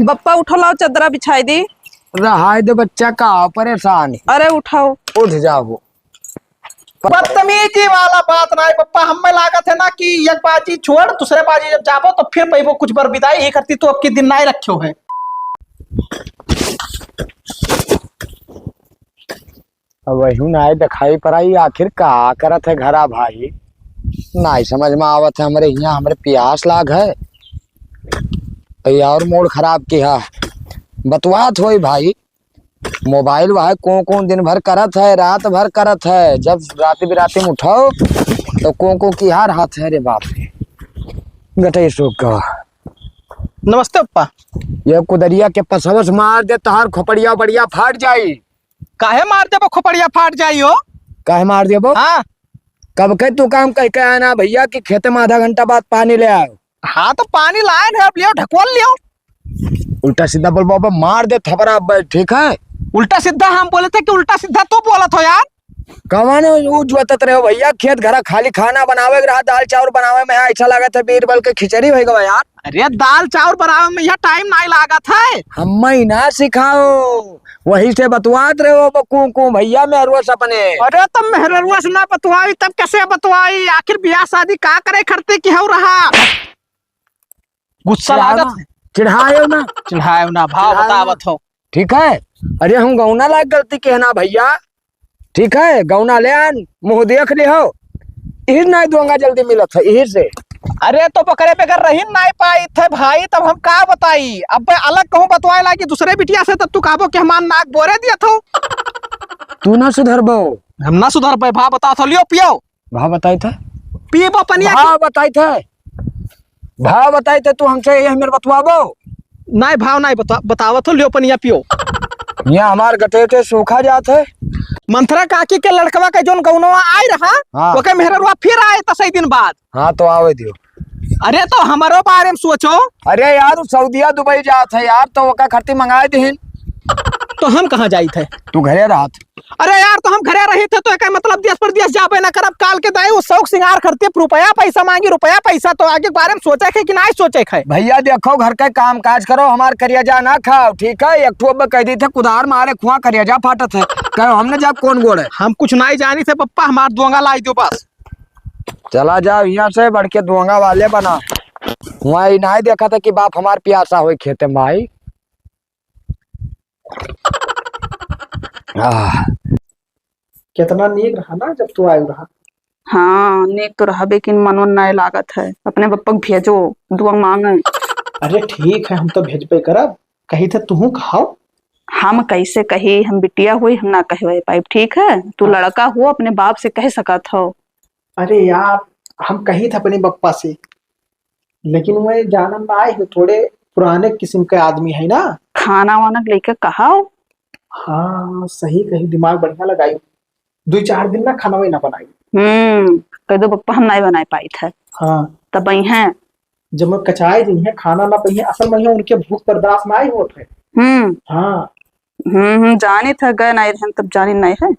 बप्पा उठो, लाओ चदरा बिछाई दी। रहा दे बच्चा का परेशान। अरे उठाओ, उठ जाओ। बदतमीजी वाला बात ना है पप्पा। हमें लागत है ना कि एक बाजी छोड़ दूसरे बाजी जब जाबो तो फिर पैबो कुछ बर बिदाई ही करती तो अब की दिन ना ही रखियो है। अब वही ना दिखाई पड़ाई आखिर का करत है घरा भाई। ना समझ में आवत है। हमारे यहाँ हमारे प्यास लाग है और मूड खराब किया बतवात हो भाई। मोबाइल वह कौन दिन भर करत है, रात भर करत है। जब रात बिराते में उठाओ तो को की हार हाथ है। रे बाप रे गटे का। नमस्ते पप्पा। ये कुदरिया के पसवस मार दे तहार खोपड़िया बढ़िया फाट जाई। काहे मार देबो खोपड़िया फाट जाइयो। काहे मार देबो? हाँ कब के तू काम कह के आना भैया कि खेत में आधा घंटा बाद पानी ले आओ। हाँ तो पानी लाए है, अब लियो ढकवल लियो। उल्टा सीधा बोल बाबा मार दे थपरा। ठीक है उल्टा सीधा हम बोले थे कि उल्टा सीधा तू बोलत हो यार। कवन जुतत रहे हो भैया। खेत घरा खाली खाना बनावे रहा, दाल चावल बनावे में अच्छा लागत है। बीरबल के खिचड़ी हो गवा यार। अरे दाल चावल बनावे में यह टाइम नहीं लागत है। हम ही ना सिखाओ, वही से बतवात रहे हो बकू भैया मेहरुआ सपने। अरे तब मेहरुआ से ना बतवाई तब कैसे बतवाई? आखिर ब्याह शादी का करे करते कि हो रहा। गुस्सा लागत है। चिढ़ाए ना चिढ़ाए ना भाव बतावत हो। ठीक है। अरे हम गौना लायक गलती कहना भैया। ठीक है गौना ले आन, मुंह देख ले हो। इहिर नहीं दूंगा जल्दी मिलत है इहिर से। अरे तो पकड़े पे कर रही नहीं पाई थे भाई, तब हम का बताई। अब मैं अलग कहूँ बतवाए लागी दूसरे बिटिया से, तब तू कहबो कि हमार नाक बोरे दिया था। तू ना सुधरबो। हम ना सुधर पाए। भाव बता थो, लियो पियो। भाव बताई था, पियो पनिया। भाव बताई थे, भाव बताई थे। तू हमसे यही मेरे बतवाबो। नहीं भाव नहीं बतावत हो, लियो पनिया पियो। यहाँ हमार गटेटे सूखा जात है। मंथरा काकी के लड़कवा के जोन गौनवा आई रहा। हाँ। ओके मेहरवा फिर आए तसई दिन बाद। हाँ तो आवे दियो। अरे तो हमारो बारे में सोचो। अरे यार सऊदिया दुबई जात है यार, तो ओका खर्ची मंगाए दीन। तो हम कहाँ जाई थे? तू घरे रहत। अरे यार तो हम घरे रही थे तो क्या मतलब देश परदेश जाबे ना करब। काल के दाई वो शौक सिंगार करते रुपया पैसा मांगी, रुपया पैसा। तो आगे के बारे में सोचे है कि नहीं सोचे है? भैया देखो घर का काम काज करो, हमार करियाजा ना खाओ। ठीक है एक ठो कह दी थे कुदार मारे खुआ करियाजा फाटत है। कहो हमने जब कौन गोड़ है। हम कुछ नहीं जानी थे पप्पा, हमार दोंगा लाई दो बस। चला जाओ यहाँ से बढ़ के दोंगा वाले बना। वहाँ नहीं देखा था कि बाप हमार प्यासा हो खेते में भाई। कितना नीक रहा ना जब तू आयु रहा। हाँ नेक तो रहा, लेकिन मनवन नहीं लागत है। अपने बप्पा को भेजो, दुआ मांगे। अरे ठीक है हम तो भेजबे करब। कही थे तू खाओ। हम कैसे कही, हम बिटिया हुई, हम ना कहे पाइप। ठीक है तू लड़का हो, अपने बाप से कह सकत हो। अरे यार हम कही थे अपने बप्पा से, लेकिन वो जानम ना आए थोड़े पुराने किस्म के आदमी है ना। खाना वाना लेकर कहा। हाँ सही कही, दिमाग बढ़िया लगाई। 2-4 दिन ना खाना वही ना बनाई। कह दो पप्पा हम नहीं बना पाई थे। हाँ तब वही है। जब मैं कचाए जी है खाना ना पही असल में उनके भूख बर्दाश्त ना ही होते है। हाँ जानी था गए नहीं रहे तब जानी नहीं है।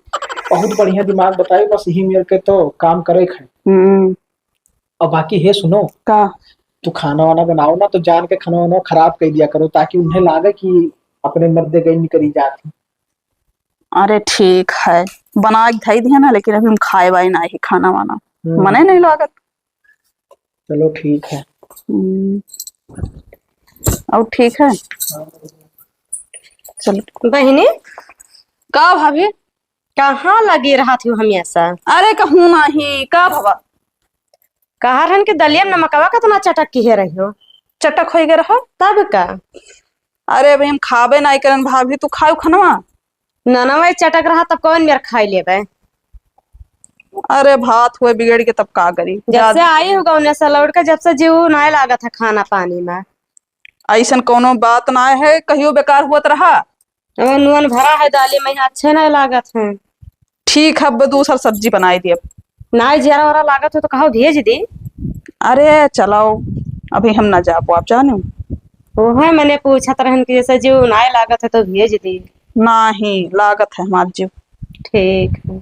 बहुत बढ़िया दिमाग बताई, बस यही मेरे के तो काम करे है। और बाकी है सुनो का, तू खाना वाना बनाओ ना तो जान के खाना वाना खराब कर दिया करो, ताकि उन्हें लागे कि अपने मर्दे गई नहीं करी जाती। अरे ठीक है बना के दिया ना, लेकिन अभी हम खाए वाए ना ही खाना वाना मने नहीं लागत। चलो ठीक है। और ठीक है चलो। बहनी का भाभी कहाँ लगी रहा थी हमेशा? अरे कहूँ नहीं का भवा। कहा रहन के दलिया नमकवा का तना चटक की है रही हो। चटक हो गए रहो तब का। अरे भाई हम खाबे नहीं करन भाभी, तू खाओ खनवा। ननवा चटक रहा तब कौन मेरे खाई लेबे। अरे भात हुए बिगड़ के तब का करी। जब से आई होगा उन्हें से लौट के, जब से जीव नहीं लागा था खाना पानी में। ऐसा कोनो बात ना है, कहियो बेकार हुआ रहा। नून भरा है दाली में, अच्छे नहीं लागत है। ठीक है अब दूसरा सब्जी बनाई दी। अब नहीं जरा वरा लागत हो तो कहो भेज दी। अरे चलाओ अभी हम ना जा पाओ, आप जानो वो है मैंने पूछा तरहन की जैसे जीव नहीं लागत है तो भेज दी। नहीं लागत है हमार जीव। ठीक है।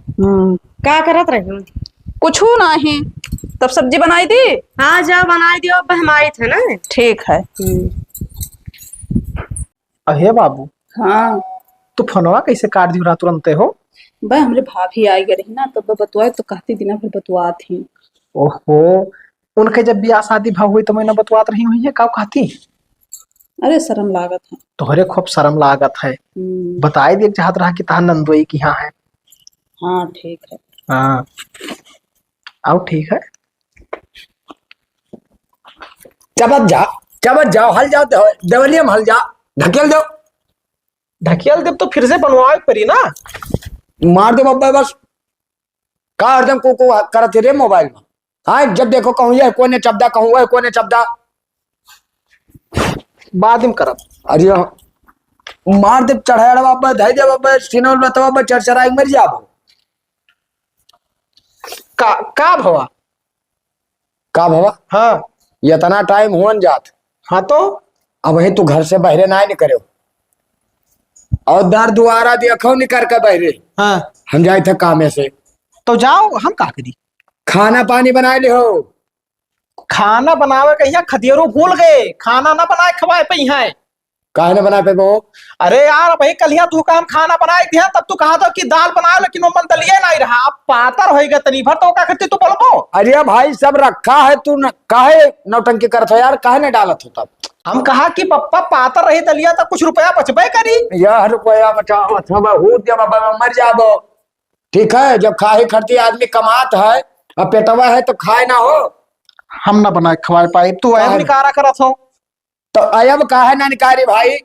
क्या करत रही? कुछ नहीं, तब सब्जी बनाई दी। हाँ जाओ बनाई दियो, अब हम आए थे ना। ठीक है। अहे बाबू, हाँ तू फोनवा कैसे काट दी रहा तुरंत हो? भाई हमरे भाभी आई गई रही ना तब बतवाए तो कहती दिन भर बतवा थी। ओहो, उनके जब ब्याह शादी भाव हुई तो मैंने बतवात रही हुई है, का कहती? अरे शर्म लागत है। तोहरे खूब शर्म लागत है। बताए देख चाहत रहा कि तार नंदोई की यहाँ है। हाँ ठीक है। हाँ, आओ ठीक है। चबत जाओ हल जाओ देवलियम हल जा ढकेल दो। ढकेल देव तो फिर से बनवाए पड़ी ना। मार दे बब्बा बस। का हरदम को करत रे मोबाइल में। हाँ जब देखो कहूँ ये कोने चबदा कहूँ ये कोने चबदा। बाद में करब। अरे मार दे चढ़ाया बाबा धाई दे बाबा सीनोल बतावा बाबा चरचराई मर जाबो। का भवा? का भवा? हाँ इतना टाइम हुआ जात। हाँ तो अब वही तू घर से बहरे ना निकलो और दर दुआरा देखो निकर के बहरे। हाँ, हम जाए थे कामे से। तो जाओ, हम का करी? खाना पानी बना ले हो। खाना बनावे कहिया खदियरो भूल गए, खाना ना बनाए खवाए पे है। काहे न बना पे वो? अरे यार भाई कलिया तू काम खाना बनाए दिया तब तू कहा था कि दाल बनाओ, लेकिन वो मन दलिए नहीं रहा। अब पातर होएगा तनी भर तो का करती तू बोलबो। अरे भाई सब रखा है तू न, काहे नौटंकी करत हो यार? काहे न डालत हो तब? हम कहा कि पप्पा पातर रही दलिया तो कुछ रुपया बचबे करी। यार रुपया बचाओ मर जाबो। ठीक है, जब खाए खर्ची आदमी कमात है अब पेटवा है तो खाए ना हो। हम ना बनाए खवाए पाए, तू ऐब निकारा करत हो। तो अयब काहे ना निकारी भाई?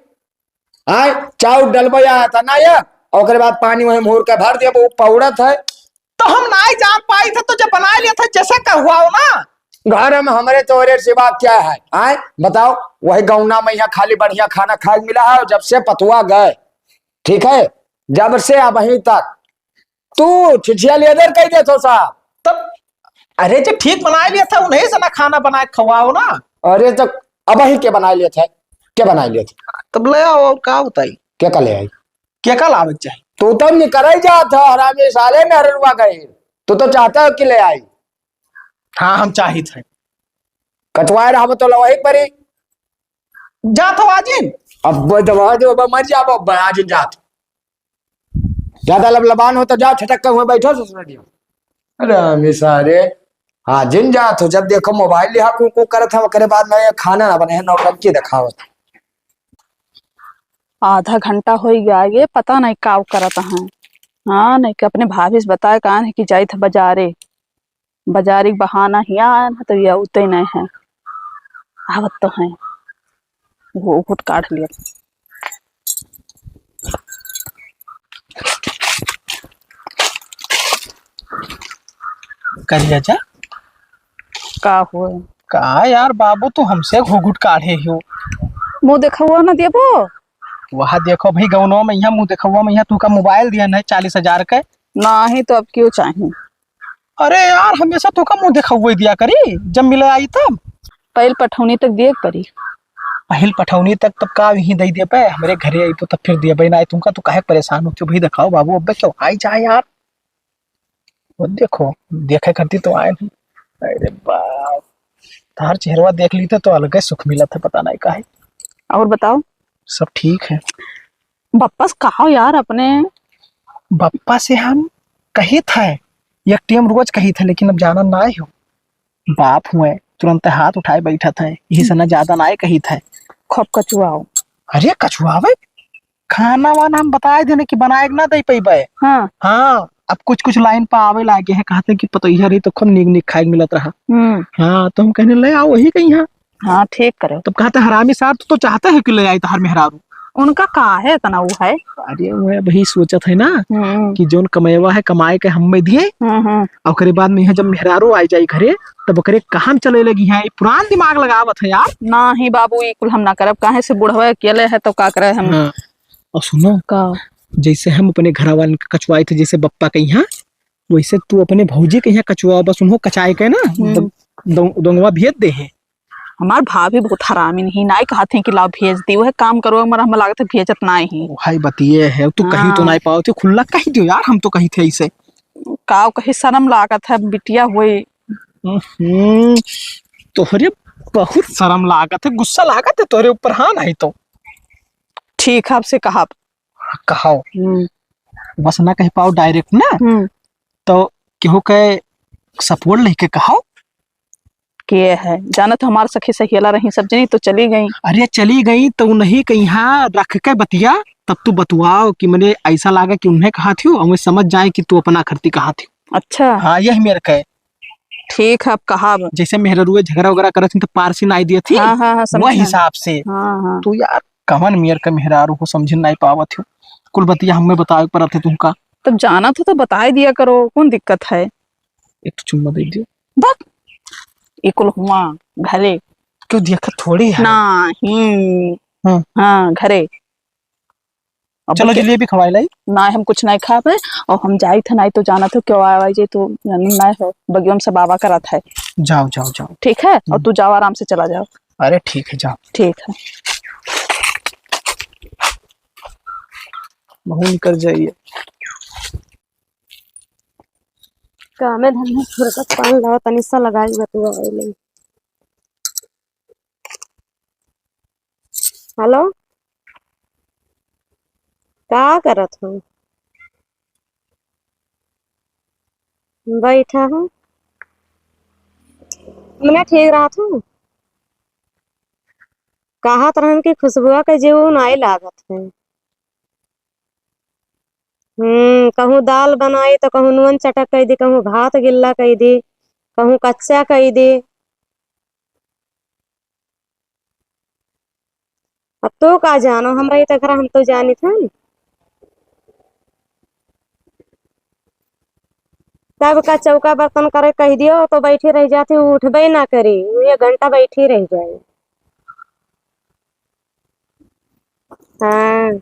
आय चाउ डलबया था ना ये, और ओकरे बाद पानी वही मोर के भर दिया वो पौड़त है। तो हम नहीं जान पाई थे तो जब बना लिया था जैसे कहुआ हो ना। घर में हमारे तोरे सिवा क्या है? आय बताओ, वही गौना में यहाँ खाली बढ़िया खाना खाए मिला है। जब से पतुआ गए, ठीक है, जब से अब वहीं तक तू छिछिया लेदर कह दे तो साहब। तब अरे जो ठीक बना लिया था उन्हें से ना खाना बनाए खवाओ ना। अरे तो अब ही के बना लिए थे? क्या बना लिए थे? तब ले आओ, और का बताई क्या कल आई? क्या कल आवे चाहिए? तू तो निकल ही जा था हरामी साले में हरवा गए। तू तो चाहता है कि ले आई। हाँ हम चाही थे। कटवाए रहा तो लवाही परी जा तो आजिन। अब दवा दो मर जाओ आज जात। ज्यादा लबलबान हो तो जाओ छटक हुए बैठो ससुर। अरे सारे हाँ जिन जात हो, जब देखो मोबाइल लिहा को करत है ओकरे बाद में खाना ना बने है नौटंकी दिखावत। आधा घंटा हो गया ये पता नहीं का करत है। हाँ नहीं कि अपने भाभी से बताए कान है कि जाई था बाजारे, बाजारी बहाना ही आया ना तो ये उते नहीं है। आवत तो है वो खुद काट लिया। करिया जा का हुआ? का यार बाबू तू हमसे घुघुट काढ़े हो। मुँह देखा हुआ ना देबो। वहाँ देखो भाई गौनों में यहाँ मुँह देखा हुआ में यहाँ तू का मोबाइल दिया है 40,000 का। नहीं तो अब क्यों चाहिए? अरे यार हमेशा तू का मुँह देखा हुआ दिया करी, जब मिले आई तब। पहल पठौनी तक दिए परी। पहल पठौनी तक तब का यही दे दे पे हमारे घरे आई तो तब फिर दिया भाई ना तुमका तू काहे परेशान हो भाई? दिखाओ बाबू अब क्यों आई जाए यार। वो देखो देखे करती तो आए नहीं। अरे बाप, तार चेहरा देख ली तो अलग ही सुख मिला था, पता नहीं काहे। और बताओ सब ठीक है। बप्पा से कहो यार अपने। बप्पा से हम कही था एक टीम रोज कही था, लेकिन अब जाना ना हो। बाप हुए तुरंत हाथ उठाए बैठा था, यही से ना ज्यादा ना कही था। खूब कचुआओ। अरे कछुआवे खाना वाना हम बताए देने की बनाए ना दे पैबे। हाँ हाँ अब कुछ कुछ लाइन पर आवे लागे है, कहते कि पतैया रही तो खूब नीक नीक खाए मिलत रहा। हाँ तो हम कहने ले आओ वही कहीं। हाँ ठीक करे। तब कहते हरामी साहब तो चाहते है कि ले आई हर मेहरारू। उनका का है इतना वो है? अरे वो वही सोचत है ना कि जोन कमेवा है कमाए के हम में दिए और बाद में जब मेहरारू आ जाए घरे तब ओकरे कहाँ चले लगी है। पुरान दिमाग लगावत है यार। ना ही बाबू ये कुल हम ना करब, काहे से बुढ़वा अकेले है तो का करे हम। हाँ। और सुनो का जैसे हम अपने घर वाले कचुआए थे जैसे बप्पा के यहाँ, वैसे तू अपने भौजी के यहाँ कचुआ बस उन्हों कचाए के ना दोंगवा भेज दे है। हमार भाभी बहुत हरामी नहीं ना कहते कि लाओ भेज दी, वह काम करो मर हम लागत है भेजत ना ही। भाई बतिए है तू कहीं तो नहीं पाओ थे, खुला कही दियो यार, हम तो कही थे ऐसे का कहीं शर्म लागत है बिटिया हुई। तोहरे बहुत शर्म लागत है, गुस्सा लागत है तोहरे ऊपर। हाँ नहीं तो ठीक है आपसे कहा। कहो हम्म बस ना कह पाओ डायरेक्ट ना, हम्म, तो केहू के सपोर्ट लेके कहो। के है जाना तो हमारे सखी सहेला रही सब जनी तो चली गई। अरे चली गई तो नहीं कहीं यहाँ रख के बतिया, तब तू बतवाओ कि मैंने ऐसा लगा कि उन्हें कहा थी और मैं समझ जाए कि तू अपना खर्ती कहा थी। अच्छा हाँ यही मेरे कहे, ठीक है आप कहा। जैसे मेहर रुए झगड़ा वगैरह करे थी तो पारसी नाई दिए थी, हाँ हाँ हाँ वह समझा। हिसाब से। हाँ हाँ तू यार कवन मेयर का मेहरारू को समझ नहीं पावत हो, कुल बतिया हमें बतावे पर थे तुमका। तब जाना तो बता ही दिया करो, कौन दिक्कत है। एक तो चुम्मा दे दियो। बस इकुल हुआ घरे क्यों देखा थोड़ी है। नहीं। हाँ। हाँ घरे अब चलो जलेबी खवाई लाई। ना हम कुछ नहीं खा पाए और हम जाई थे नहीं तो जाना तो क्यों आया जे तो नहीं हो बगियम से बाबा का रथ है। जाओ जाओ जाओ। ठीक है और तू जाओ आराम से चला जाओ। अरे ठीक है जाओ। ठीक है बहू निकल जाइए। कामे धंधा फुरकत पान लाओ तनी सा लगाई बतुआ ले। हेलो का करत हो? बैठा हूँ। मैं ठीक रहा हूँ। कहा तरह की खुशबुआ के जीव नाई लागत है। कहूँ दाल बनाई तो कहूँ नून चटक कही दी, कहूँ भात गिल्ला कही दी, कहूँ कच्चा कही दी। अब तो का जानो हमरा तो घर हम तो जानी थे। तब का चौका बर्तन करे कह दियो तो बैठी रह जाती, उठबे ना करी, 1 घंटा बैठी रह जाए। हाँ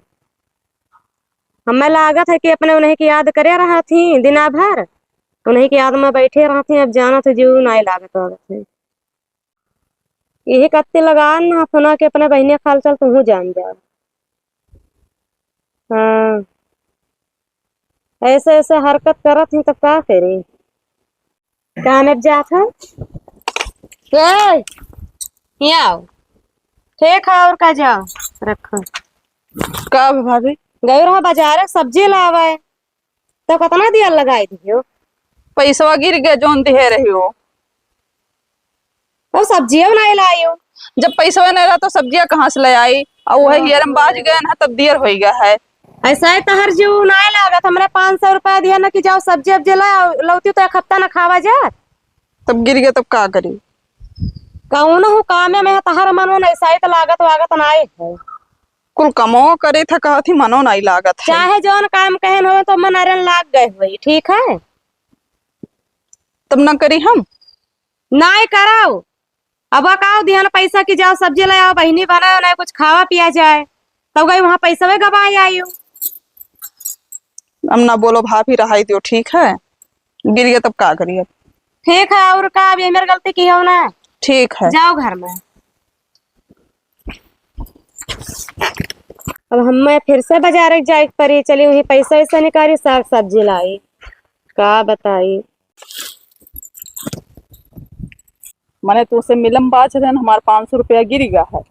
हमें लागत है कि अपने उन्हें की याद करे रहा थी दिना भर, उन्हीं की याद में बैठे रहा थी। अब जाना तो जीव नहीं लागत वागत है। यही कत्ती लगा ना सुना के अपने बहने खाल चल तू जान जा। हाँ ऐसे ऐसे हरकत करत ही तो का करे। काम अब जात है के यहाँ आओ। ठीक है और का जाओ रखो। का भाभी गई रहा बाजार सब्जी लावे तो कितना दिया लगाई दियो। पैसवा गिर गया जोन दे रही हो। तो सब्जियां नहीं लाई हो। जब पैसवा नहीं रहा तो सब्जियां कहाँ से ले आई और वह हियरम बाज गए ना तब देर हो गया है। ऐसा है तहर जीव नहीं लागत, हमरे 500 रुपया दिया ना कि जाओ सब्जी अब लाओ लौती तो 1 हफ्ता ना खावा जात। तब गिर गया तब का करी। कहूँ ना हूँ काम में तहर मनो ऐसा ही तो लागत वागत नाई है। कुल कमो करे था कहा थी मनो नहीं लागत है। चाहे जौन काम कहन हो तो मन अरन लाग गए हुई ठीक है। तब न करी हम नहीं कराओ अब काओ दिया ना पैसा की जाओ सब्जी ले आओ बहनी बनाओ ना कुछ खावा पिया जाए, तब गई वहां पैसा भी गवा आई हो। अब ना बोलो भाभी रहाई दो ठीक है। गिर गया तब का करी अब। ठीक है और का अब ये मेरी गलती की हो ना। ठीक है जाओ घर में। अब हमें फिर से बाजार जाए पड़ी, चली वही पैसा वैसा निकाली साग सब्जी लाई का बताई। मैंने तो उसे मिलम बाज रहे हमारे 500 रुपया गिर गया है।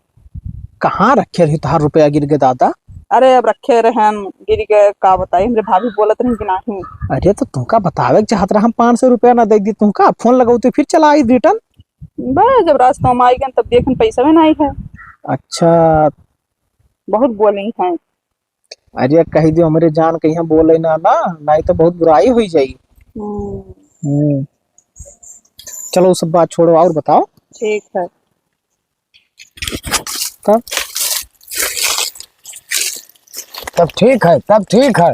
कहाँ रखे रही तहार रुपया गिर गए दादा। अरे अब रखे रहन गिर गए का बताई, हमरे भाभी बोलत रही कि नहीं। अरे तो तुमका बतावे के चाहत रहा, हम 500 रुपया ना दे दी तुमका, फोन लगाओ तो फिर चला आई रिटर्न। बस जब रास्ता में आई गए तब देखन पैसा में नहीं है। अच्छा बहुत बोली है। अरे कही दियो हमारे जान कहीं बोले ना ना, नहीं तो बहुत बुराई हुई जाएगी। चलो वो सब बात छोड़ो और बताओ। ठीक है तब तब ठीक है तब ठीक है।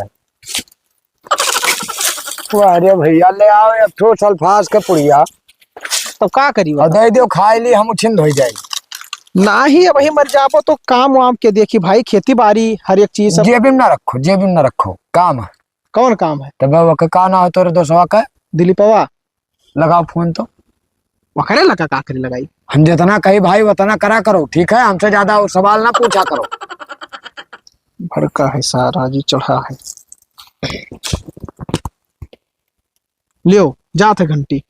अरे भैया ले आओ एक ठो सल्फास के पुड़िया तो का करी और दे दो खाए ली हम छिंद हो जाएगी। ना ही अब वही मर जाबो तो काम वाम के देखी भाई, खेती बाड़ी हर एक चीज सब। जेबी में ना रखो जेबी में ना रखो, काम है। कौन काम है? तब वो का ना हो तोरे दोस्तवा का दिलीपवा लगाओ फोन तो वखरे लगा का करे लगाई। हम जितना कही भाई उतना करा करो ठीक है, हमसे ज्यादा और सवाल ना पूछा करो। भड़का है सारा जी चढ़ा है। लियो जाते घंटी।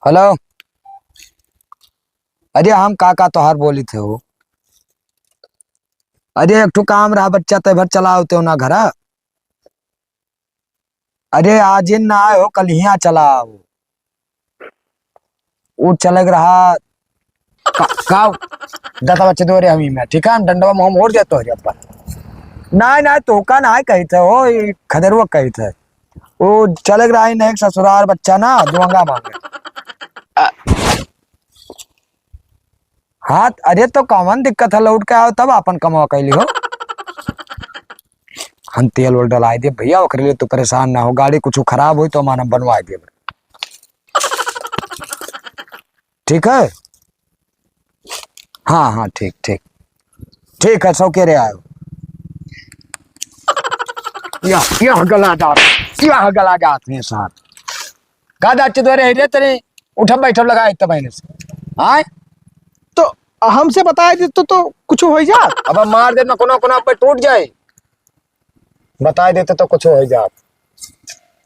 हेलो अरे हम काका तोहार बोली थे वो अरे एक ठो काम रहा बच्चा तो भर चला होते हो ना घर। अरे आज इन ना आए हो कल यहाँ चला आओ। वो चलग रहा का दता बच्चे दो रे हमी में ठीक है हम डंडवा मुंह मोड़ देते हो रे अपन ना ना तो का ना कही थे हो खदरवा कही थे वो चलग रहा है ना एक ससुराल बच्चा ना दुआंगा मांगे हाथ। अरे तो कौन दिक्कत है लौट के आओ तब अपन कमाओ कैली हो। हम तेल वोल डलाए दे भैया ओकरे लिए तो परेशान ना हो गाड़ी कुछ खराब हुई तो मानम बनवा दे ठीक है। हाँ हाँ ठीक ठीक ठीक है सौ के रे आयो यह गला जात में साथ का दाच दो रे तेरे उठब बैठब लगाए तब महीने से आए तो हमसे बताए दे तो कुछ हो जात। अब मार दे ना कोना कोना पे टूट जाए बता देते तो कुछ हो जात।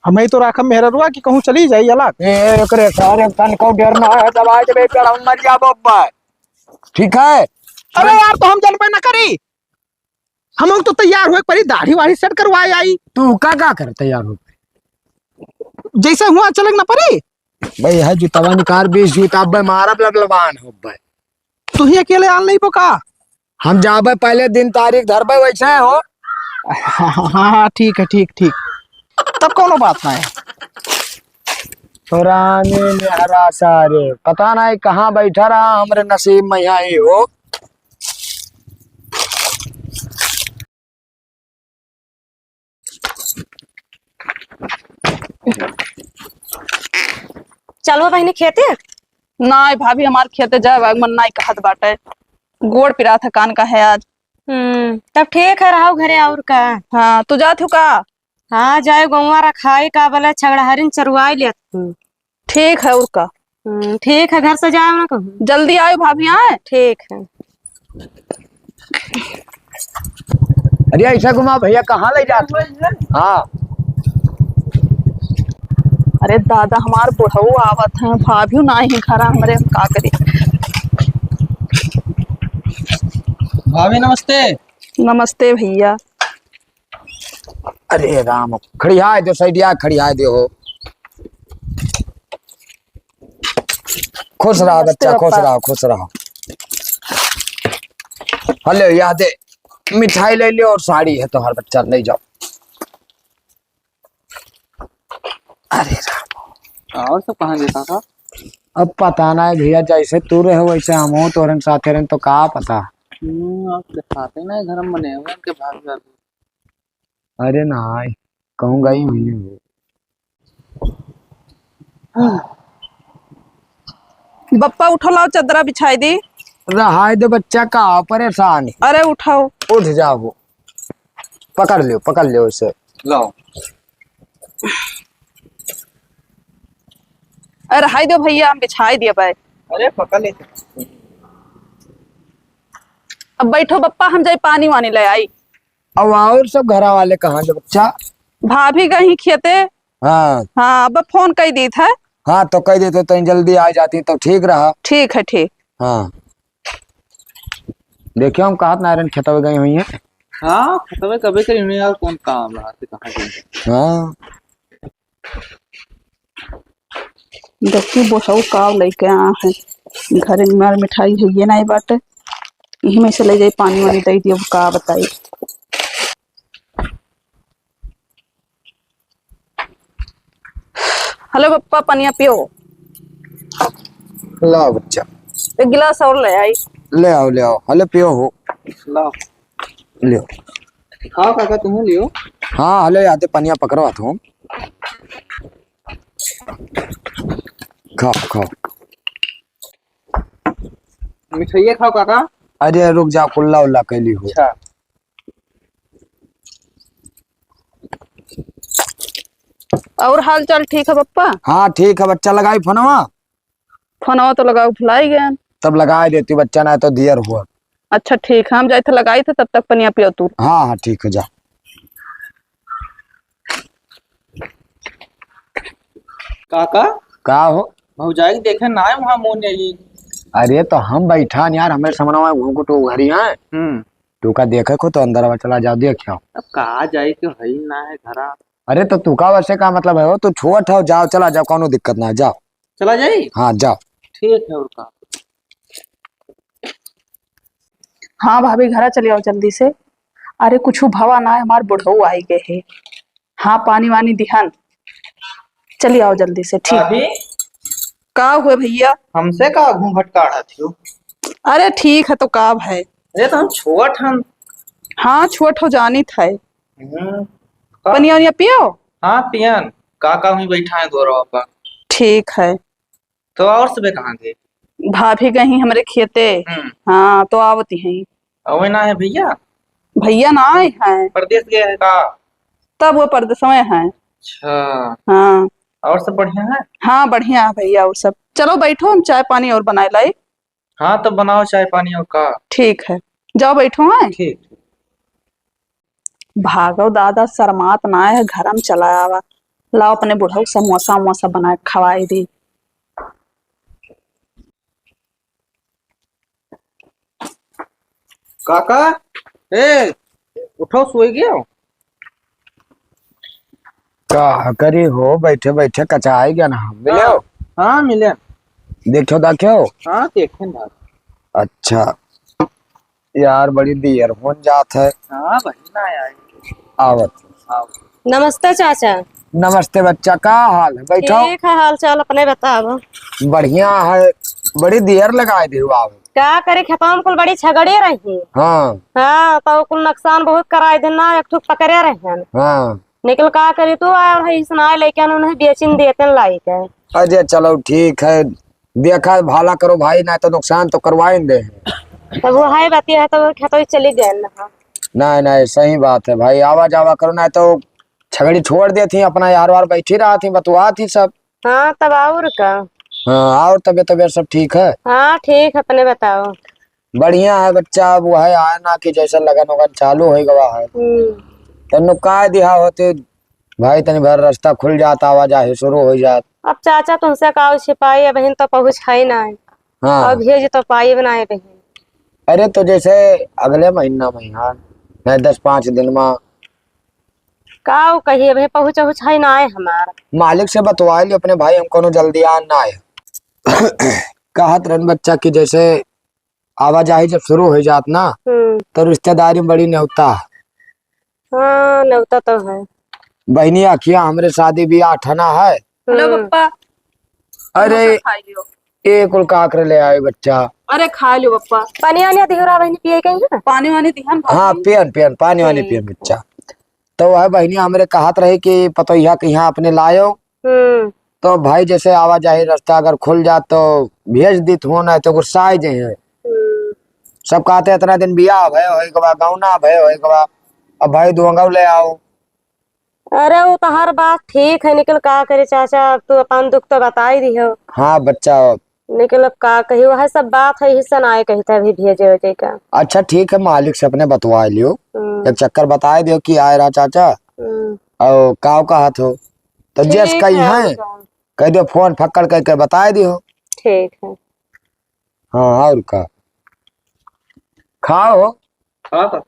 हम ही तो राखम मेहररुआ की कहूँ चली जाई अलग एकरे सारे तन को डरना है दवाई दे बेकर हम मर जाबो बा ठीक है। अरे यार तो हम जनबे न करी हम लोग तो तैयार हुए परी दाढ़ी वाढ़ी सेट करवाए आई तू का कर तैयार हो जैसे हुआ चलक न परी भाई है जूतावा निकार 20 जूता अब मारब लगलवान हो भाई तू ही अकेले आन नहीं पोका। हम जाबे पहले दिन तारीख धरबे वैसे हो। हाँ ठीक है ठीक ठीक तब कोनो बात ना है। पुराने नेहरा सारे पता नहीं कहाँ बैठा रहा हमरे नसीब में यहाँ ही हो। चलो बहनी खेते। ना भाभी हमार खेते जाए मन नहीं कहत बाटे गोड़ पिरा था कान का है आज। तब ठीक है रहो घरे और का। हाँ तू जात हो का। हाँ जाए गौवा रखाई का बोला छगड़हरिन चरवाई ले। ठीक है और का। ठीक है घर से जाए ना कहूँ जल्दी आयो भाभी आए। ठीक है। अरे ऐसा घुमा भैया कहाँ ले जाते हाँ। अरे दादा हमार बुढ़ऊ आवत है भाभी ना ही खरा हमरे हम का करी। भाभी नमस्ते। नमस्ते भैया। अरे राम खड़िया दो साइडिया खड़िया दे हो खुश रहा बच्चा खुश रहा। हेलो याद मिठाई ले लियो और साड़ी है तो हर बच्चा ले जाओ। अरे राम और सब कहाँ देता था। अब पता ना है भैया जैसे तू रहे वैसे हम हो तो साथे रहे तो का पता। आप दिखाते ना घर में बने हुए उनके भाग जाते। अरे ना कहूँ गई हुई बप्पा उठो लाओ चदरा बिछाई दी। रहा दे बच्चा का परेशान। अरे उठाओ उठ जाओ पकड़ लियो उसे लाओ अरे हाय दो भैया हम बिछाई दिया भाई। अरे पकड़ ले। अब बैठो बप्पा हम जाए पानी वानी ले आई। अब और सब घरा वाले कहाँ जो बच्चा भाभी कहीं खेते। हाँ हाँ अब फोन कर दी था। हाँ तो कह देते तो जल्दी आ जाती तो ठीक रहा। ठीक है ठीक। हाँ देखियो हम कहा नारायण खेतवे गई हुई है। हाँ खत्म कभी करी नहीं यार कौन काम रहा थे कहाँ गए। हाँ देखी बोसाऊ काव लेके आ है घर में मिठाई है ये नहीं बाटे यही में से ले जाए पानी वानी दे दियो का बताई। हेलो पप्पा पनिया पियो। लाओ बच्चा एक गिलास और ले आई। ले आओ हले पियो हो लाओ लियो। खाओ काका तुम लियो। हाँ हले आते पनिया पकड़वा तुम खाओ मिठाइया खाओ काका। अरे रुक जा कुल्ला उल्ला कैली हो। अच्छा और हाल चाल ठीक है पप्पा। हाँ ठीक है बच्चा लगाई फोनवा। फोनवा तो लगाओ भुलाई गया। तब लगा देती बच्चा ना तो दियर हुआ। अच्छा ठीक है हम जाए थे लगाई थे तब तक पनिया पियो तू। हाँ ठीक है जा। काका का हो भौजाई देखे ना है वहाँ मोन नहीं। अरे तो हम बैठा यार हमें समझ घूम तो घरी है तू का देखे को तो अंदर चला जाओ देख आओ। अब कहा जाए कि है ही ना है घरा। अरे तो तू का वैसे का मतलब है हो, तू छोट हो, जाओ चला जाओ, कोनो दिक्कत ना है, जाओ। चला जाए। हाँ जाओ। ठीक है और का। हाँ भाभी घरा चले आओ जल्दी से। अरे कुछ भवा ना है, हमार बुढ़ऊ आई गए है। हाँ पानी वानी दिहन, चलिए आओ जल्दी से। ठीक अभी का हुए भैया? हमसे का घूंघट काढ़ा थी। अरे ठीक है तो का है। अरे तो हम छोट हम। हाँ छोट हो जानी था। का? पनिया वनिया पियो। हाँ पियन काका वहीं बैठा है दो रहा। ठीक है। तो और सबे कहाँ थे? भाभी गई हमरे खेते। हाँ तो आवती हैं। अवे ना है भैया। भैया ना आए हैं, परदेश गए है का? तब वो परदेश में हैं। अच्छा। हाँ और सब बढ़िया है? हाँ बढ़िया है भैया और सब। चलो बैठो, हम चाय पानी और बनाए लाई। हाँ तो बनाओ चाय पानी और का। ठीक है जाओ बैठो। है ठीक। भागो दादा शर्मात ना है, घर में चला आवा। लाओ अपने बुढ़ऊ समोसा वमोसा बना के खवाई दी। काका ए उठो सोई गया हो? का करी हो, बैठे बैठे कचाई गया ना मिले हो। हाँ मिले। देखो देखो। हाँ देखे ना। अच्छा यार बड़ी देर हो जात है। हाँ भाई ना आए। आवत। आओ। नमस्ते चाचा। नमस्ते बच्चा, का हाल है? बैठो। ठीक है, हाल चाल अपने बताओ। बढ़िया है, बड़ी देर लगाए दे आप। क्या करे, खेतों में कुल बड़ी झगड़े रही। हाँ हाँ तो कुल नुकसान बहुत कराए देना, एक ठुक पकड़े रहे। हाँ। निकल का करी तू और है सुनाए लेके उन्हें बेचिन देते लाइक है। अजय चलो ठीक है, देखा भाला करो भाई, ना तो नुकसान तो करवाए दे। तो वो है बाती है तो खेतों चली गए ना। नहीं नहीं सही बात है भाई, आवा जावा करो, ना तो छगड़ी छोड़ देती अपना, यार वार बैठी रहा थी बतवा थी सब। हाँ तब और का। हाँ और तबियत तबियत सब ठीक है? हाँ ठीक है, अपने बताओ। बढ़िया है बच्चा, वो है आया ना कि जैसा लगन वगन चालू हो गवा है। तेन का दिया होते भाई, तनी भर रास्ता खुल जाता, आवाजाही शुरू हो जात। अब चाचा तुमसे का छिपाई है, बहन तो पहुँच है ना। हाँ और भेज तो पाई बनाए बहन। अरे तो जैसे अगले महीना में हाँ, नहीं 10-5 दिन में का कहिए भाई, पहुँच है ना है हमारा। मालिक से बतवा ली अपने भाई, हमको जल्दी आना है। कहत रन बच्चा की जैसे आवाजाही जब शुरू हो जात ना, तो रिश्तेदारी में बड़ी न्योता है। हाँ नवता तो है। बहनी आखिया हमरे शादी ब्याह ठना है। हेलो पप्पा। अरे समोसा खा लियो। एक उल काकर ले आए बच्चा। अरे खा लियो पप्पा। पानी वानी दिहरा बहन पिए कहीं है। पानी वानी दिहन हाँ भाभी। पियन पियन पानी वानी पियन बच्चा। तो वह बहनी हमरे कहत रहे कि पतोहिया के यहाँ अपने लायो, तो भाई जैसे आवाजाही रास्ता अगर खुल जात तो भेज दी हो, ना तो गुस्सा जाए। सब कहते इतना दिन बियाह भय होई गवा, गौना भय होई गवा, अब भाई दुआंगा ले आओ। अरे वो तो हर बात ठीक है, निकल का करे चाचा, अब तू अपन दुख तो बता ही दियो। हाँ बच्चा। निकल अब का कही, वह सब बात है, हिस्सा ना कहते अभी भेजे वजे का। अच्छा ठीक है, मालिक से अपने बतवा लियो, एक चक्कर बताए दियो कि आए रहा चाचा और काव का हाथ हो, तो जैस कही है कह दियो, फोन फक्कड़ करके बताए दियो। ठीक है। हाँ और का खाओ। खाओ।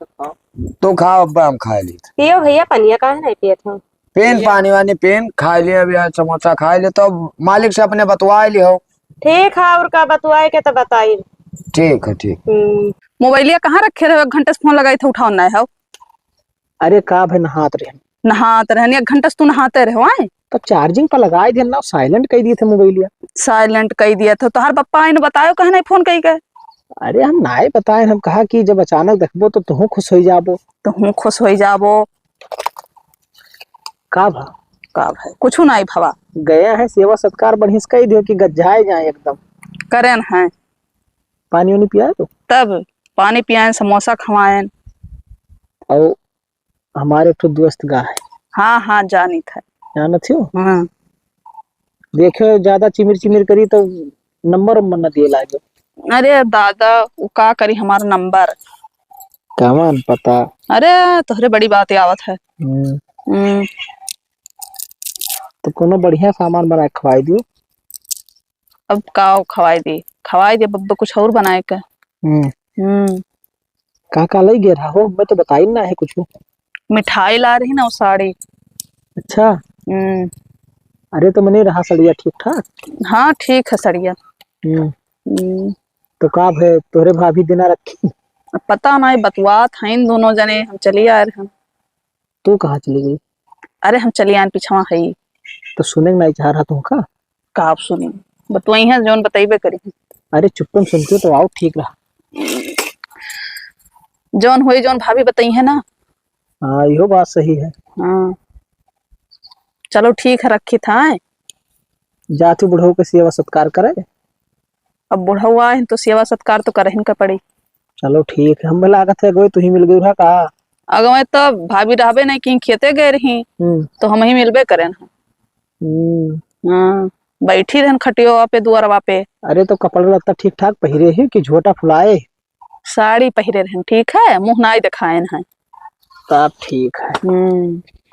तो खाओ, अब्बा हम खा ली। पियो भैया, पनिया का है नहीं पिए थे। पेन पानी वानी पेन खा लिए, अभी समोसा खा लिए, तो मालिक से अपने बतवा लियो। ठीक है, और का बतवाए के तो बताई। ठीक है ठीक। मोबाइलिया कहाँ रखे रहे? 1 घंटे से फोन लगाई थे, उठाओ ना है। अरे का भाई नहात रहे। नहाते रहनी 1 घंटे से तू नहाते रहो। आए तो चार्जिंग पर लगाए थे ना, साइलेंट कर दिए थे मोबाइल। साइलेंट कर दिया था तो हर पप्पा आए बतायो कहे नहीं फोन कही गए। अरे हम नाए बताए, हम कहा कि जब अचानक देखबो तो तुम खुश हो जाबो। तो हूँ खुश हो जाबो। का भा का भाई कुछ नहीं भवा। गया है सेवा सत्कार बढ़िया से कह दियो कि गज्जाए जाए एकदम। करेन है पानी वानी पिया तो तब पानी पियाएं, समोसा खवाएं। और हमारे एक दोस्त गा है। हाँ हाँ जानी था। जाना थी। हाँ देखो ज्यादा चिमिर चिमिर करी तो नंबर न दिए लागे। अरे दादा वो का करी हमारा नंबर। कमान पता। अरे तोहरे बड़ी बात आवत है। तो कोनो बढ़िया सामान बना के खवाई दियो। अब का खवाई दी बब्बा, कुछ और बनाए के। का लई गे रहा हो, मैं तो बताई ना है कुछ। मिठाई ला रही ना वो साड़ी। अच्छा, हम्म। अरे तो मैंने रहा सड़िया ठीक ठाक। हाँ ठीक है सड़िया। हम्म, हम्म। तो का है तोरे भाभी देना रखी। अब पता नहीं बतवात हैं इन दोनों जने, हम चली आए रहे। तू कहाँ चली गई? अरे हम चली आन पिछवा है। तो सुने नहीं चाह रहा तुमका। का आप सुनी बतवाई है जोन बताइबे करी। अरे चुप्पम सुनते तो आओ ठीक रहा। जोन हुई जोन भाभी बताई है ना। हाँ यो बात सही है। हाँ चलो ठीक है रखी था। जाती बुढ़ऊ के सेवा सत्कार करे। अब बूढ़ा हुआ है तो सेवा सत्कार तो करहिन का पड़ी। चलो ठीक है, हमें लागत है गई तू ही मिल गई रहा का। अगवे तो भाभी रहबे नहीं कि खेते गए रही तो हम ही मिलबे करें। हाँ बैठी रहन खटियो पे दुआरवा पे। अरे तो कपड़ा लगता ठीक ठाक पहिरे ही कि झोटा फुलाए। साड़ी पहिरे रहन ठीक है, मुंह नाई दिखाएन है। तब ठीक है।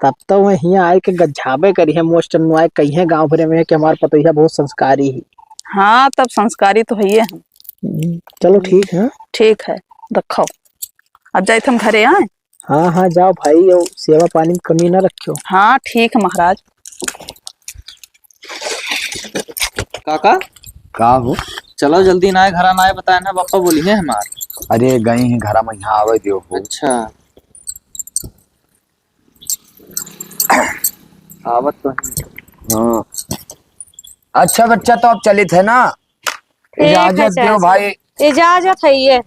तब तो मैं यहाँ आए के गज्जाबे करी है, मोस्ट नुआए कही है गाँव भरे में कि हमारे पतोहिया बहुत संस्कारी है। हाँ तब संस्कारी तो है ही है। चलो ठीक है। ठीक है रखो। अब जाए हम घरे आए। हाँ हाँ जाओ भाई, और सेवा पानी में कमी ना रखियो। हाँ ठीक है महाराज। काका का हो? चलो जल्दी ना आए, घर ना आए, बताया ना पापा बोली है हमारे। अरे गई हैं घर में, यहाँ आवे दियो हो। अच्छा आवत तो है। हाँ अच्छा बच्चा, तो अब चलित है ना। है इजाजत चाचा। दो भाई। इजाजत है ये।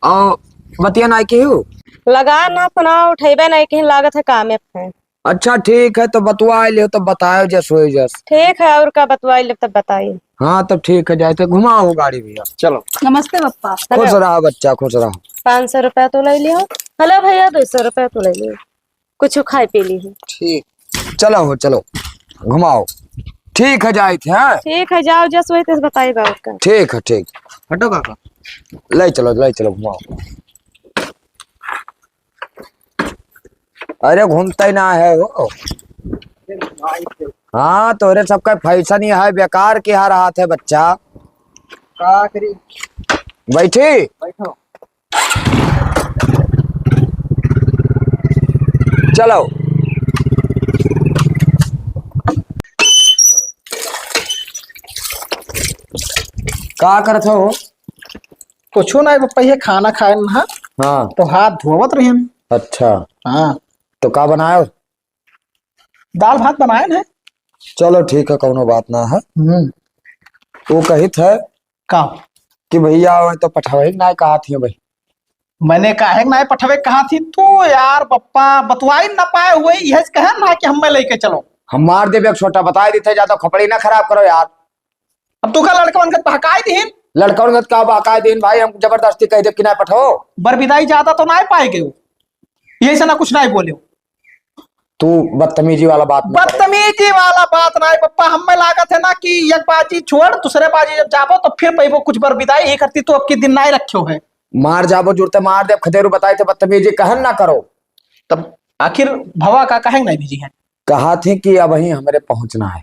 और बतिया ना की हो। लगा ना फोना उठेबे नहीं कहीं लागत है कामे पे। अच्छा ठीक है, तो बतवा लियो तो बताओ जस हो जस। ठीक है और का बतवाई ले तब बताइए। हाँ तब ठीक है, जाए तो घुमाओ गाड़ी भैया। चलो नमस्ते पप्पा। खुश रहा बच्चा, खुश रहा। 500 रुपया तो ले लियो। हेलो भैया 200 रुपया तो ले लियो, कुछ खाई पी ली। ठीक, चलो हो चलो घुमाओ। ठीक है जाए थे। हाँ ठीक है जाओ, जस वही तेज बताइए बात का। ठीक है ठीक। हटो काका। ले चलो घुमाओ। अरे घूमता ही ना है वो। हाँ तोरे सबका फैशन ही है, बेकार की हार हाथ है बच्चा। का करी? बैठी बैठो। चलो। का करत हो? कुछ नहीं पप्पा, ये खाना खाए ना हाँ तो हाथ धोवत रहे। अच्छा, हाँ तो का बनायो? दाल भात बनाए ना। चलो ठीक है, कोनो बात ना है। वो कही थे का कि भैया मैं तो पठावे ना कहा थी भाई। मैंने काहे ना पठवे कहा थी तो यार पप्पा बतवाई ना पाए हुए, यह कहे ना कि हमें लेके चलो। हम मार देवे एक छोटा बता दी थे, ज्यादा खपड़ी ना खराब करो यार। अब तू का लड़का बनकर बहकाई दी। लड़का का बाकाय दिन भाई, हम जबरदस्ती कह दे कि ना पठाओ। बरबिदाई ज्यादा तो ना पाएगे वो, यही से ना कुछ नहीं बोले। तू बदतमीजी वाला बात मत कर। बदतमीजी वाला बात ना पप्पा, हमें लागत है ना कि एक बाजी छोड़ दूसरे बाजी जब जाबो तो फिर पैबो कुछ बरबिदाई ही करती तो अब की दिन ना रखियो है। मार जाबो जुड़ते मार दे, खदेरू बताए थे बदतमीजी कहन ना करो। तब आखिर भवा का कहे नहीं भेजी है। कहा थी कि अब ही हमारे पहुंचना है।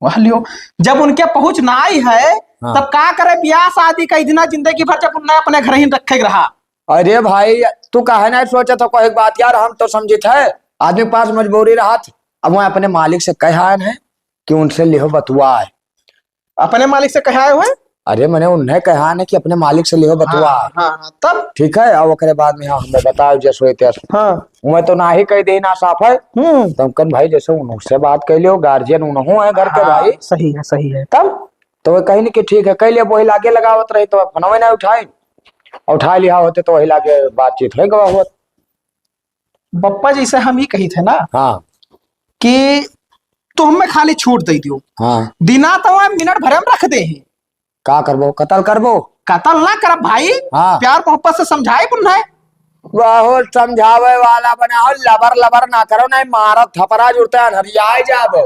वह लियो, जब उनके पहुंच ना आई है हाँ। तब का करे ब्याह शादी का इतना जिंदगी भर जब उन्हें अपने घर ही रखे रहा। अरे भाई तू कहे ना सोचा तो कोई बात यार, हम तो समझे थे आदमी के पास मजबूरी रहा। अब वो अपने मालिक से कहा है कि उनसे लिहो बतुआ है। अपने मालिक से कहे आए हुए? अरे मैंने उन्हें कहा ना कि अपने मालिक से लिहो बतुआ है। हाँ, तब ठीक है, और ओकरे बाद में हाँ हमें बताओ जैसे हुए तैसे। हाँ मैं तो ना ही कह दे ना साफ है। तो कन भाई जैसे उनसे बात कर लियो, गार्जियन उन्हों है घर के भाई। सही है सही है। तब तो वो कही नहीं कि ठीक है कह लिया, वही लागे लगावत रही तो फोन ना उठाई, उठा लिया होते तो वही लागे बातचीत है गवा होत। पप्पा जी से हम ही कही थे ना हाँ कि तो हमें खाली छूट दे दियो। हाँ दिना तो मिनट भरे में रख दे हैं। का करबो, कतल करबो? कतल ना कर भाई। हाँ प्यार मोहब्बत से समझाए बुन है। बहुत समझावे वाला बनाओ, लबर लबर ना करो, नहीं मारो थपरा जुड़ता है हरियाए जाबो।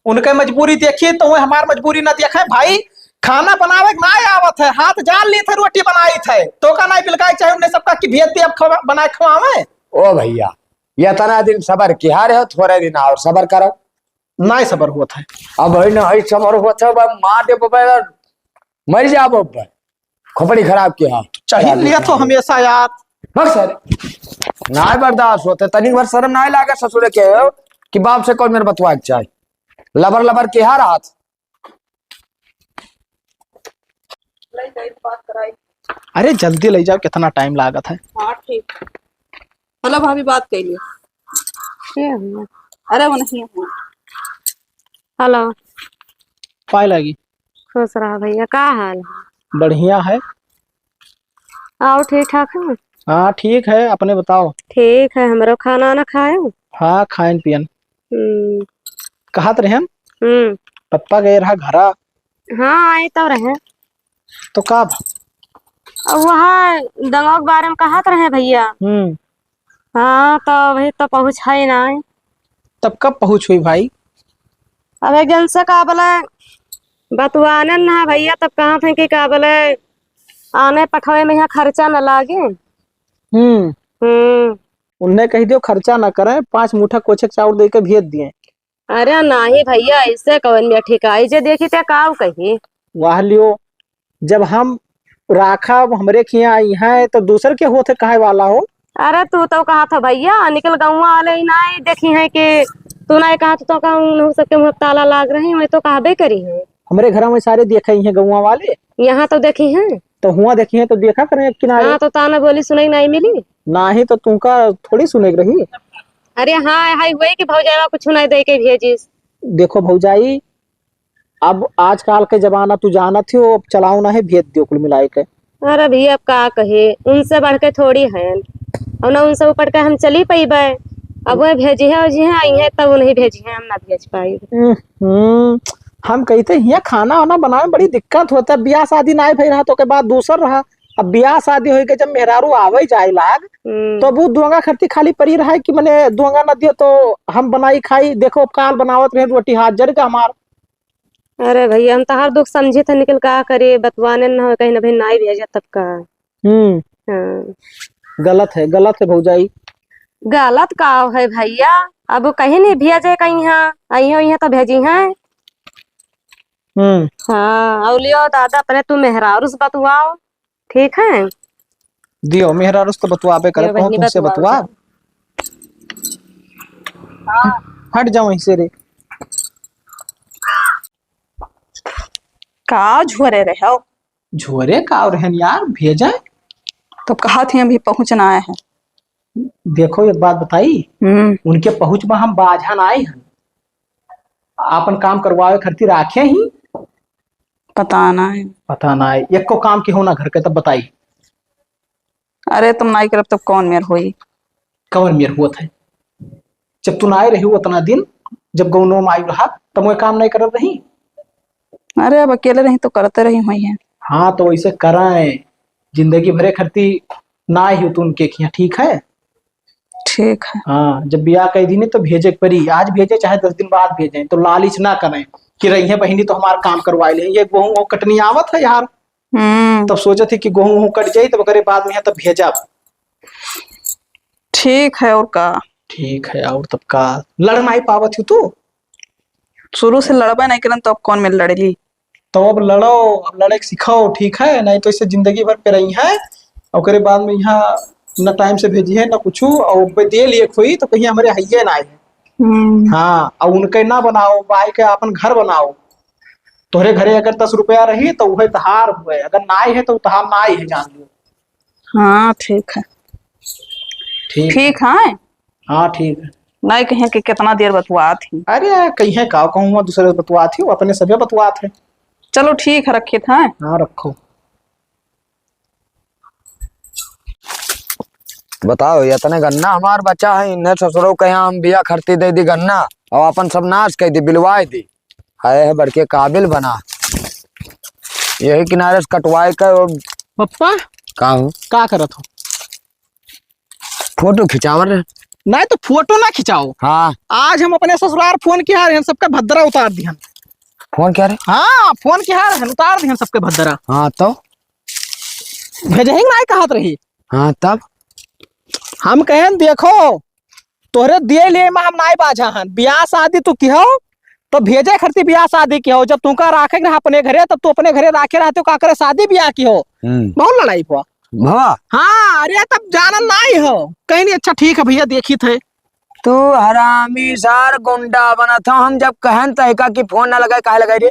उनके मजबूरी देखिए तो वो हमार मजबूरी ना देखे भाई। खाना बनावे ना आवत है, हाथ जान ली थे रोटी बनाई थे तो का नहीं बिलकाई चाहे उन्हें सबका की भेजती अब बनाए खवावे। ओ भैया ये तना दिन सबर किया रहे हो, थोड़े दिन और सबर करो। ना सबर हुआ था। अब है ना है सबर हुआ था, मार दे मर जाबो खोपड़ी खराब किया। चाहिए लिया तो हमेशा यार। बस सर ना बर्दाश्त होते तनिक भर शर्म ना लागे ससुरे के कि बाप से कौन मेरे बतवा के चाहे लबर लबर के हार हाथ। बात कराई। अरे जल्दी ले जाओ, कितना टाइम लागत है। हाँ ठीक। हेलो भाभी, बात करिए। ये हुआ। अरे वो नहीं है। हेलो। पाए लगी। खुश रहा भैया, का हाल है? बढ़िया है। आओ, ठीक ठाक है। हाँ ठीक है, अपने बताओ। ठीक है, हमरो खाना वाना खाए हो? हाँ खाइन पियन। हम्म। कहा तो रहन हम्म। पप्पा गए रहा घरा। हाँ आए तो रहे। तो कब? अब वहाँ दंगा के बारे में कहा तो रहे भैया। हाँ तो वही तो पहुँचा ही ना। तब कब पहुंच हुई भाई? अब एक जन से का बोले बतवाने ना भैया, तब कहा थे कि का बोले आने पठवे में यहाँ खर्चा न लागे। हम्म। उनने कही दियो खर्चा ना करें, 5 मुठा कोचक चाउर दे के भेज दिए। अरे नहीं भैया, ऐसे कवन में ठिकाई जे देखी ते काव कही। वाह लियो, जब हम राखा हमरे खिया आई है तो दूसर के होते कहे वाला हो। अरे तू तो कहा था भैया निकल गाँव वाले ही ना देखी है कि तू ना कहा तो कहूँ सबके मुँह ताला लाग रही, मैं तो कहबे करी है। हमारे घर में सारे देखे हैं गौवा वाले। यहाँ तो देखी है। तो हुआ देखी है तो देखा करें किनारे। हाँ तो ताना बोली सुनाई नहीं मिली। ना ही तो तुमका थोड़ी सुने रही। अरे हाँ हाई हुए कि भौजाई कुछ नहीं दे के भेजिस। देखो भौजाई, अब आजकल के जमाना तू जाना थी, अब चलाओ ना है, भेज दियो कुल मिलाई के। अरे भैया अब का कहे, उनसे बढ़ के थोड़ी है और ना उनसे ऊपर के हम चली पैबे। अब वो भेजी है और जी है आई है तब वो नहीं भेजी है, हम ना भेज पाए। हम कहते हैं खाना वाना बनाने में बड़ी दिक्कत होता है। ब्याह शादी ना भई रहा तो के बाद दूसर रहा। अब ब्याह शादी हो के जब मेहरारू आवे जाए लाग तो वो दुआंगा खर्ती खाली पड़ी रहा है कि मैंने दुआंगा न दियो तो हम बनाई खाई। देखो काल बनावत रहे रोटी हाथ जर का हमार। अरे भैया हम तो हर दुख समझे थे, निकल का करे बतवाने न हो कहीं न भाई ना ही भेजा तब का। हाँ। गलत है भौजाई। गलत का है भैया, अब वो कहीं नहीं भेजे कहीं यहाँ आई हो यहाँ तो भेजी है। हाँ और लियो दादा अपने तू मेहरारू से बतवाओ, ठीक है? दियो मेहरारू से तो बतवाबे करे, कहूं तुमसे बतवा। हट जाओ वहीं से रे। का झोरे रहे हो? झोरे का और रहन यार, भेजा तो कहा थी अभी पहुंचना आए हैं। देखो एक बात बताई, उनके पहुंच में हम बाझन आए हैं, आपन काम करवावे खर्ती राखे ही। पता ना है एक को काम की होना घर के, तब बताई। अरे तुम नहीं करब तब कौन मेर होई? कवन मेर हुआ था जब तू ना आई रही उतना दिन, जब गौनो में आई रहा तब वो काम नहीं कर रही। अरे अब अकेले रही तो करते रही हुई है। हाँ तो वैसे कराए, जिंदगी भरे खर्ती ना ही तू उनके खिया, ठीक है? ठीक है। हाँ जब ब्याह कई दिन तो भेजे परी, आज भेजे चाहे 10 दिन बाद भेजे, तो लालच ना करें कि रही है बहनी तो हमारा काम करवा ले। ये गेहूं कटनी आवत है यार, तब सोचे थे कि गेहूं कट जाये तब करे बाद में तब भेजा। ठीक है और का? ठीक है और तब का लड़ नहीं पावत हो तू? शुरू से लड़बे नहीं करन तो अब कौन मिल लड़ेली? तो अब लड़ो, अब लड़े सिखाओ, ठीक है? नहीं तो इसे जिंदगी भर पे रही है और बाद में यहाँ न टाइम से भेजी है न कुछ, और दे लिए खोई तो कहीं हमारे हइये ना है। हाँ और उनके ना बनाओ, भाई के अपन घर बनाओ। तोहरे घरे अगर 10 रुपया रही तो वह तहार हुए, अगर ना है तो तहार ना है, जान लियो। हाँ ठीक है। ठीक है। हाँ ठीक है। नहीं कहीं कि कितना देर बतवा थी। अरे कहीं का कहूँ दूसरे बतवा थी, अपने सभी बतवा थे। चलो ठीक है, रखे थे। हाँ रखो। बताओ इतने गन्ना हमार बच्चा है, इन्हें ससुरों के यहाँ हम बिया खर्ती दे दी गन्ना और अपन सब नाश कर दी, बिलवाए दी है बड़के काबिल बना। यही किनारे से कटवाए कर। पप्पा का करत हो? फोटो खिंचावर। नहीं तो फोटो ना खिंचाओ। हाँ आज हम अपने ससुराल फोन किया रहे, सबका भद्रा उतार दिया। फोन क्या रे? हाँ फोन किया रहे, उतार दिया सबके भद्रा। हाँ तो भेजेंगे ना कहत रही। हाँ तब हम कहें देखो तोहरे दिए लिए में हम नहीं बाझा हन, ब्याह शादी तू की हो तो भेजे खर्ची ब्याह शादी की हो। जब तुमका राखे रहा अपने घरे तब तू अपने घरे राखे रहते का करे शादी ब्याह की हो। बहुत लड़ाई हुआ। भवा हाँ अरे तब जाना नहीं हो कहीं नहीं। अच्छा ठीक है भैया देखी थे। तू हरामी सार गुंडा बना था। हम जब कहन तहका की फोन ना लगाए काहे लगाए रे?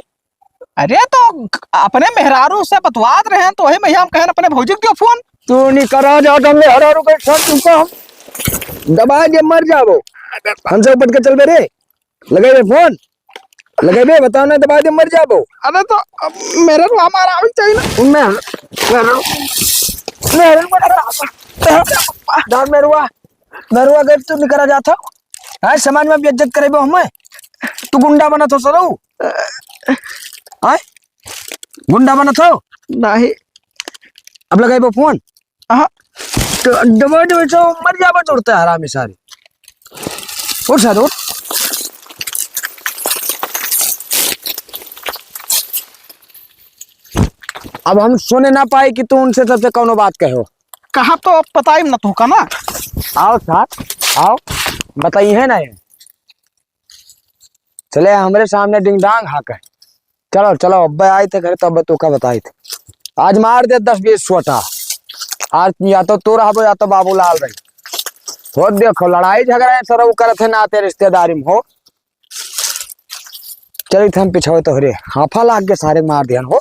अरे तो अपने मेहरारू से बतवात रहे हैं तो वही में हम कहन अपने भौजी को दियो फोन। तू नहीं करा जाओ तो हमने हरारू के साथ तुमको हम दबा के मर जाओ। हमसे ऊपर के चल बे रे, लगे बे फोन, लगे बे, बताओ ना दबा के मर जाओ। अरे तो अब मेरे को हमारा भी चाहिए ना। मेरुआ गए तू नहीं करा जाता है समाज में बेइज्जत करे बो हमें। तू गुंडा बना तो सरो आय गुंडा बना तो नहीं। अब लगाए बो फोन। हाँ तो दबा दे तो मर जाबा तोड़ता है हरामी सारी। उठ साधु उठ। अब हम सुने ना पाए कि तू उनसे सबसे कौनो बात कहो। कहा तो अब पता ही न तो का ना। आओ साथ आओ बताइए है ना ये चले हमारे सामने डिंग डांग हाक है। चलो चलो अब्बे आए थे घर तब तो का बताई थे। आज मार दे 10-20 छोटा। आज या तो तू रहो या तो बाबूलाल रही हो। देखो लड़ाई झगड़ा सर करते ना आते रिश्तेदारी में हो। चलिए हम पिछाओ तो हरे हाफा लाग के सारे मार दिया हो।